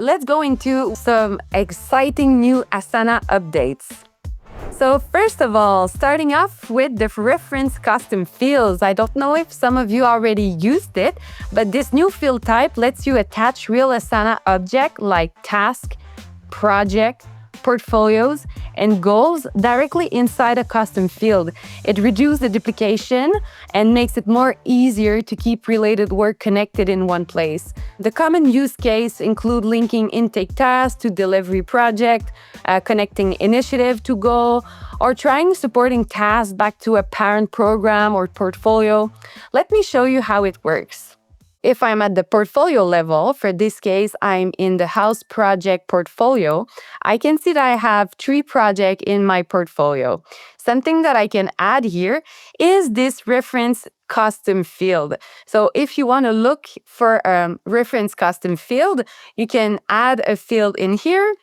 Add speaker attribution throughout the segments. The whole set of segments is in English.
Speaker 1: Let's go into some exciting new Asana updates. So first of all, starting off with the reference custom fields. I don't know if some of you already used it, but this new field type lets you attach real Asana objects like task, project, portfolios, and goals directly inside a custom field. It reduces the duplication and makes it more easier to keep related work connected in one place. The common use case include linking intake tasks to delivery project, connecting initiative to goal, or trying supporting tasks back to a parent program or portfolio. Let me show you how it works. If I'm at the portfolio level, for this case, I'm in the house project portfolio, I can see that I have 3 projects in my portfolio. Something that I can add here is this reference custom field. So if you want to look for a reference custom field, you can add a field in here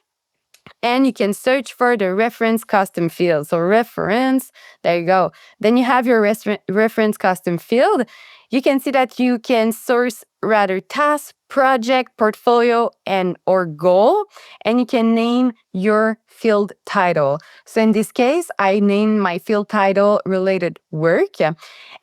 Speaker 1: and you can search for the reference custom field. So reference, there you go. Then you have your reference custom field. You can see that you can source rather task, project, portfolio, and or goal, and you can name your field title. So in this case, I named my field title related work,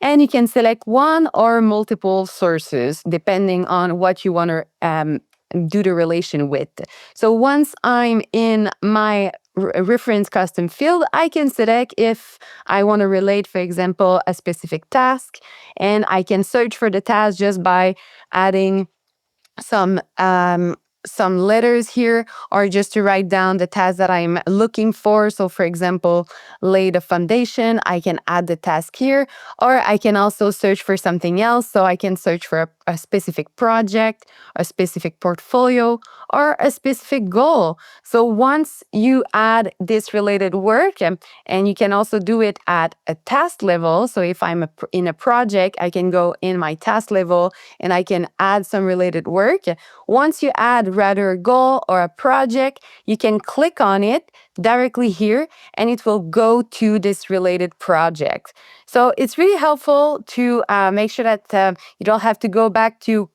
Speaker 1: and you can select one or multiple sources depending on what you want to do the relation with. So once I'm in my reference custom field, I can select if I want to relate, for example, a specific task, and I can search for the task just by adding some letters here, or just to write down the task that I'm looking for. So for example, lay the foundation, I can add the task here, or I can also search for something else. So I can search for a specific project, a specific portfolio, or a specific goal. So once you add this related work, and you can also do it at a task level. So if I'm in a project, I can go in my task level and I can add some related work. Once you add rather a goal or a project, you can click on it directly here and it will go to this related project. So it's really helpful to make sure that you don't have to go back to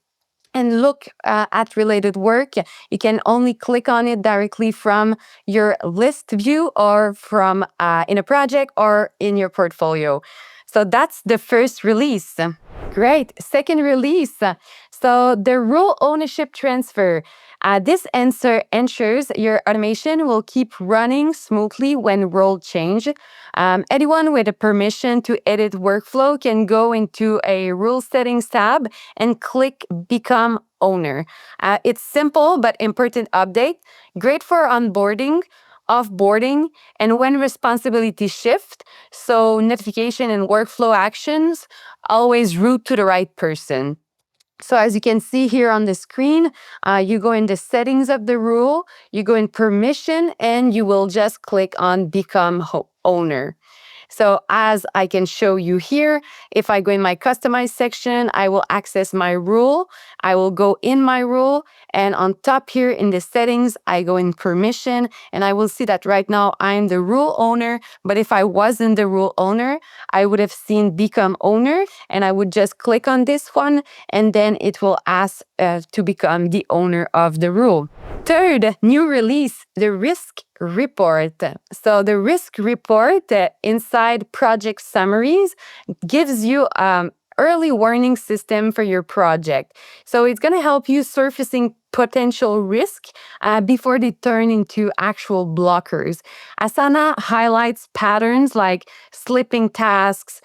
Speaker 1: and look at related work. You can only click on it directly from your list view or from in a project or in your portfolio. So that's the first release. Great. Second release. So the role ownership transfer. This ensures your automation will keep running smoothly when role change. Anyone with a permission to edit workflow can go into a rule settings tab and click Become Owner. It's simple but important update. Great for onboarding, offboarding, and when responsibility shift. So notification and workflow actions always route to the right person. So as you can see here on the screen, you go in the settings of the rule, you go in permission, and you will just click on Become Owner. So as I can show you here, if I go in my customize section, I will access my rule. I will go in my rule, and on top here in the settings, I go in permission, and I will see that right now I'm the rule owner. But if I wasn't the rule owner, I would have seen Become Owner, and I would just click on this one, and then it will ask to become the owner of the rule. Third, new release, the risk report. So the risk report inside project summaries gives you early warning system for your project. So it's going to help you surfacing potential risk before they turn into actual blockers. Asana highlights patterns like slipping tasks,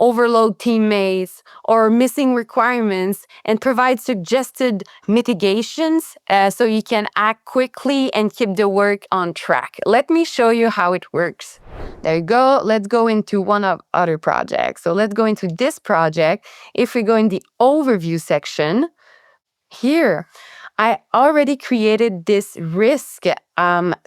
Speaker 1: overload teammates, or missing requirements, and provide suggested mitigations so you can act quickly and keep the work on track. Let me show you how it works. There you go. Let's go into one of other projects. So let's go into this project. If we go in the overview section, here, I already created this risk.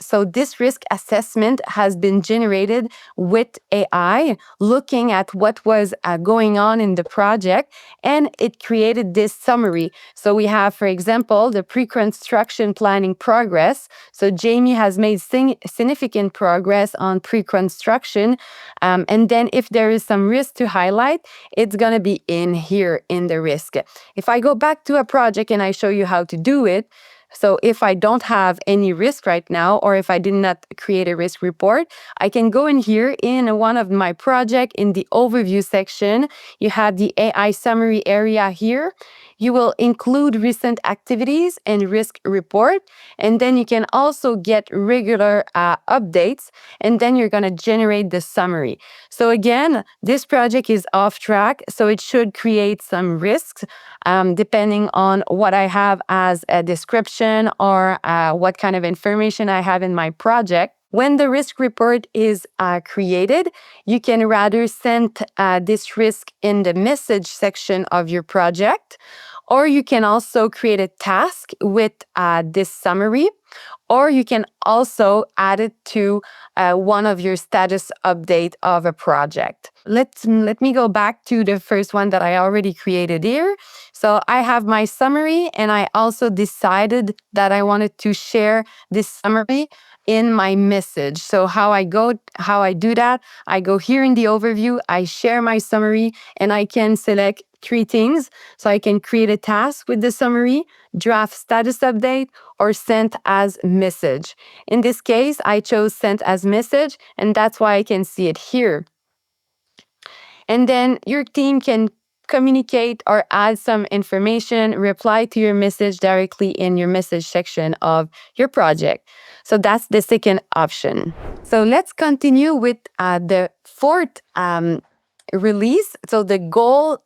Speaker 1: So this risk assessment has been generated with AI, looking at what was going on in the project, and it created this summary. So we have, for example, the pre-construction planning progress. So Jamie has made significant progress on pre-construction. And then if there is some risk to highlight, it's going to be in here in the risk. If I go back to a project and I show you how to do it, So if I don't have any risk right now, or if I did not create a risk report, I can go in here in one of my project in the overview section. You have the AI summary area here. You will include recent activities and risk report. And then you can also get regular updates. And then you're going to generate the summary. So again, this project is off track. So it should create some risks depending on what I have as a description or what kind of information I have in my project. When the risk report is created, you can rather send this risk in the message section of your project, or you can also create a task with this summary, or you can also add it to one of your status update of a project. Let me go back to the first one that I already created here. So I have my summary, and I also decided that I wanted to share this summary in my message. So how I do that, I go here in the overview, I share my summary, and I can select 3 things. So I can create a task with the summary, draft status update, or sent as message. In this case, I chose sent as message, and that's why I can see it here. And then your team can communicate or add some information, reply to your message directly in your message section of your project. So that's the second option. So let's continue with the fourth release. So the goals.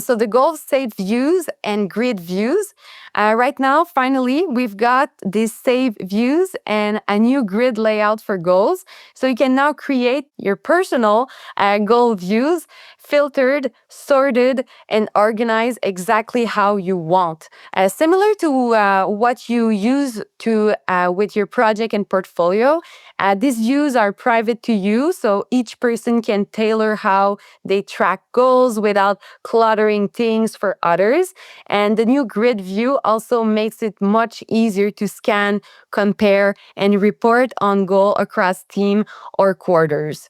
Speaker 1: So the goals save views and grid views. Right now, finally, we've got these save views and a new grid layout for goals. So you can now create your personal goal views, filtered, sorted, and organized exactly how you want. Similar to what you use to with your project and portfolio, these views are private to you, so each person can tailor how they track goals without cluttering things for others. And the new grid view also makes it much easier to scan, compare, and report on goal across team or quarters.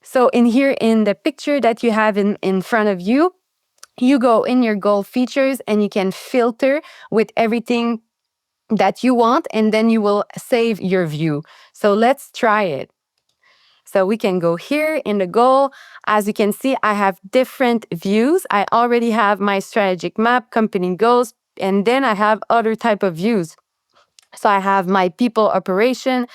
Speaker 1: So in here, in the picture that you have in front of you, you go in your goal features and you can filter with everything that you want, and then you will save your view. So let's try it. So we can go here in the goal. As you can see, I have different views. I already have my strategic map, company goals, and then I have other type of views. So I have my people operation,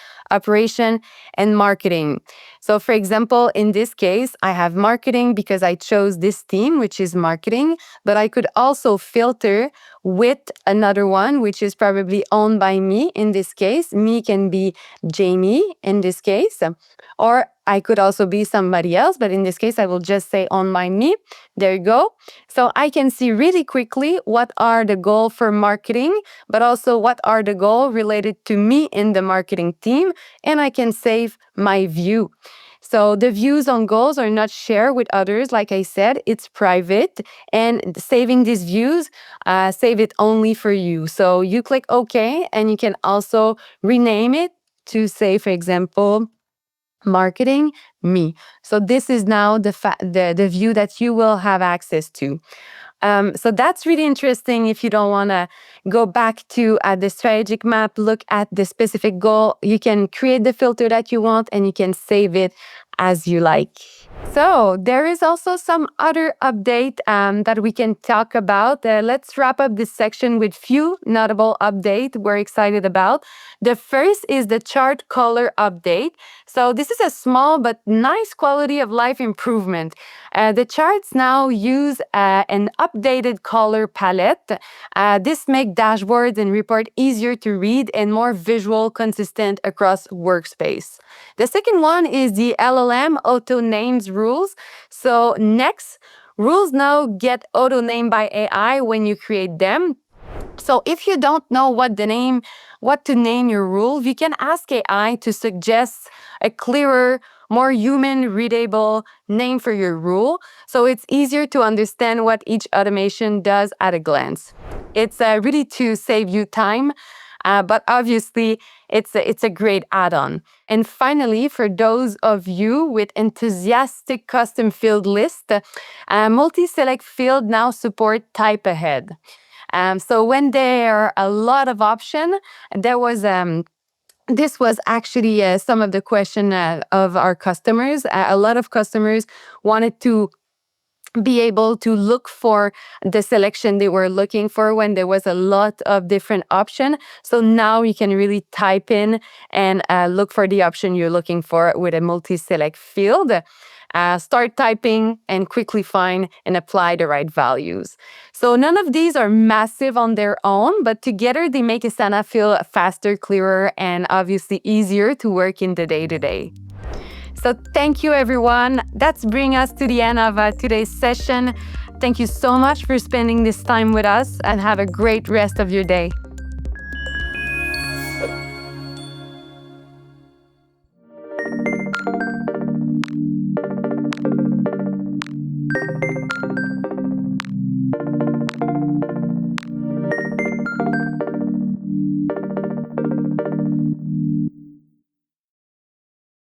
Speaker 1: and marketing. So for example, in this case, I have marketing because I chose this team, which is marketing, but I could also filter with another one, which is probably owned by me. In this case, me can be Jamie in this case, or I could also be somebody else, but in this case, I will just say owned by me. There you go. So I can see really quickly what are the goals for marketing, but also what are the goals related to me in the marketing team, and I can save my view. So the views on goals are not shared with others. Like I said, it's private, and saving these views, save it only for you. So you click OK, and you can also rename it to say, for example, marketing me. So this is now the view that you will have access to. So that's really interesting. If you don't want to go back to the strategic map, look at the specific goal, you can create the filter that you want and you can save it as you like. So there is also some other update that we can talk about. Let's wrap up this section with few notable updates we're excited about. The first is the chart color update. So this is a small but nice quality of life improvement. The charts now use an updated color palette. This makes dashboards and report easier to read and more visual, consistent across workspace. The second one is the LLM auto names rules. So next, rules now get auto named by AI when you create them. So if you don't know what to name your rule, you can ask AI to suggest a clearer, more human readable name for your rule. So it's easier to understand what each automation does at a glance. It's really to save you time, but obviously it's a great add-on. And finally, for those of you with enthusiastic custom field list, multi-select field now support type ahead. So when there are a lot of options, there was this was actually some of the question of our customers. A lot of customers wanted to be able to look for the selection they were looking for when there was a lot of different options. So now you can really type in and look for the option you're looking for with a multi-select field. Start typing and quickly find and apply the right values. So none of these are massive on their own, but together they make Asana feel faster, clearer, and obviously easier to work in the day-to-day. So thank you, everyone. That's bring us to the end of today's session. Thank you so much for spending this time with us, and have a great rest of your day.